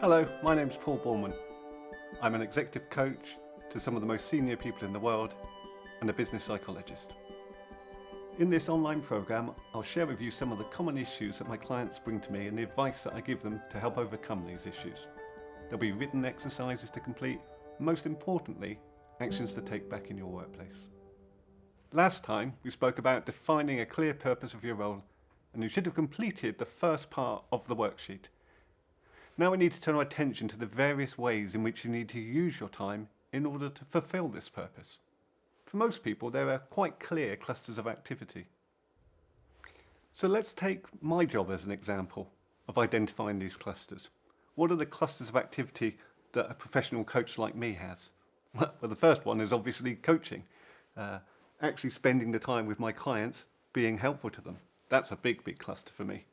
Hello, my name's Paul Borman. I'm an executive coach to some of the most senior people in the world and a business psychologist. In this online program, I'll share with you some of the common issues that my clients bring to me and the advice that I give them to help overcome these issues. There'll be written exercises to complete, and most importantly, actions to take back in your workplace. Last time, we spoke about defining a clear purpose of your role, and you should have completed the first part of the worksheet. Now we need to turn our attention to the various ways in which you need to use your time in order to fulfill this purpose. For most people, there are quite clear clusters of activity. So let's take my job as an example of identifying these clusters. What are the clusters of activity that a professional coach like me has? Well, the first one is obviously coaching, actually spending the time with my clients, being helpful to them. That's a big cluster for me.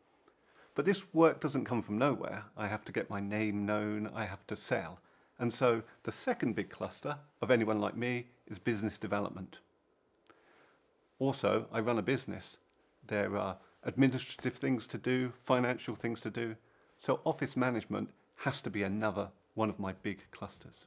But this work doesn't come from nowhere. I have to get my name known, I have to sell. And so the second big cluster of anyone like me is business development. Also, I run a business. There are administrative things to do, financial things to do. So office management has to be another one of my big clusters.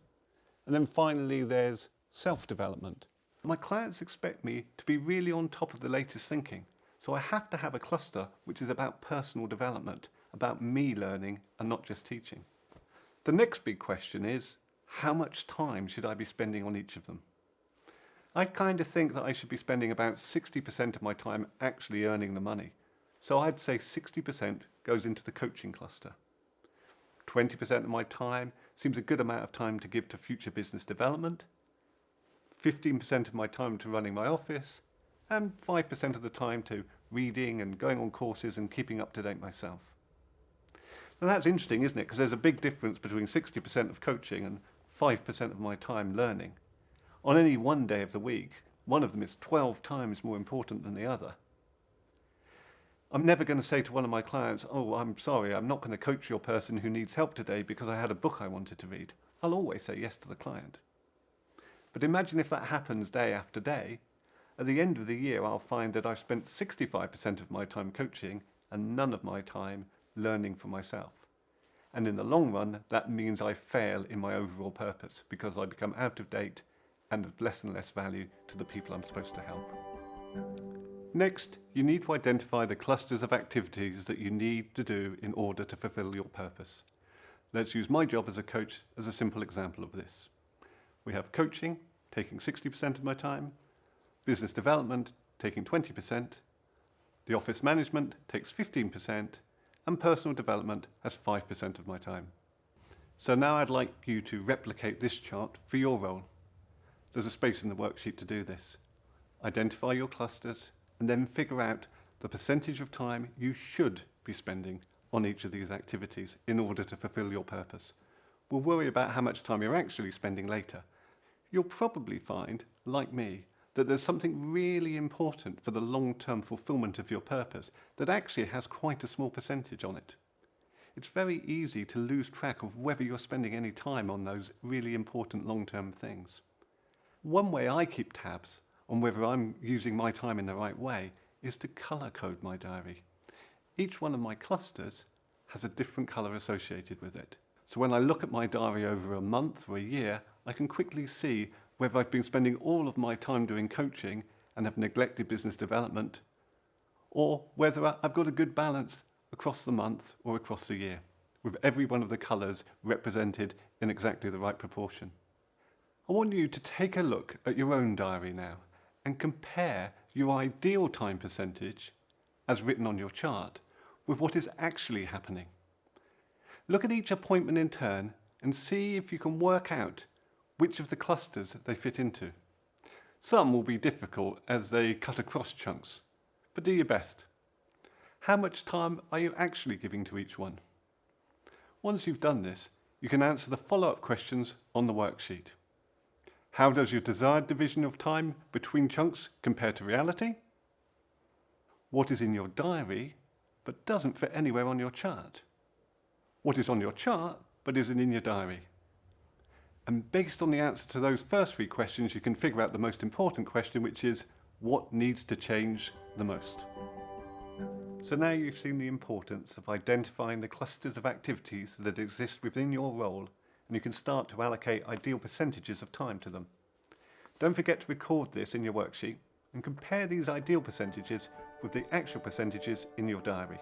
And then finally, there's self-development. My clients expect me to be really on top of the latest thinking. So I have to have a cluster which is about personal development, about me learning and not just teaching. The next big question is, how much time should I be spending on each of them? I kind of think that I should be spending about 60% of my time actually earning the money. So I'd say 60% goes into the coaching cluster. 20% of my time seems a good amount of time to give to future business development. 15% of my time to running my office, and 5% of the time to reading and going on courses and keeping up to date myself. Now that's interesting, isn't it? Because there's a big difference between 60% of coaching and 5% of my time learning. On any one day of the week, one of them is 12 times more important than the other. I'm never going to say to one of my clients, oh, I'm sorry, I'm not going to coach your person who needs help today because I had a book I wanted to read. I'll always say yes to the client. But imagine if that happens day after day. At the end of the year, I'll find that I've spent 65% of my time coaching and none of my time learning for myself. And in the long run, that means I fail in my overall purpose because I become out of date and of less and less value to the people I'm supposed to help. Next, you need to identify the clusters of activities that you need to do in order to fulfill your purpose. Let's use my job as a coach as a simple example of this. We have coaching, taking 60% of my time, business development taking 20%, the office management takes 15%, and personal development has 5% of my time. So now I'd like you to replicate this chart for your role. There's a space in the worksheet to do this. Identify your clusters and then figure out the percentage of time you should be spending on each of these activities in order to fulfill your purpose. We'll worry about how much time you're actually spending later. You'll probably find, like me, that there's something really important for the long-term fulfillment of your purpose that actually has quite a small percentage on it. It's very easy to lose track of whether you're spending any time on those really important long-term things. One way I keep tabs on whether I'm using my time in the right way is to color code my diary. Each one of my clusters has a different color associated with it. So when I look at my diary over a month or a year, I can quickly see whether I've been spending all of my time doing coaching and have neglected business development, or whether I've got a good balance across the month or across the year, with every one of the colours represented in exactly the right proportion. I want you to take a look at your own diary now and compare your ideal time percentage, as written on your chart, with what is actually happening. Look at each appointment in turn and see if you can work out which of the clusters they fit into. Some will be difficult as they cut across chunks, but do your best. How much time are you actually giving to each one? Once you've done this, you can answer the follow-up questions on the worksheet. How does your desired division of time between chunks compare to reality? What is in your diary but doesn't fit anywhere on your chart? What is on your chart but isn't in your diary? And based on the answer to those first three questions, you can figure out the most important question, which is what needs to change the most. So now you've seen the importance of identifying the clusters of activities that exist within your role, and you can start to allocate ideal percentages of time to them. Don't forget to record this in your worksheet and compare these ideal percentages with the actual percentages in your diary.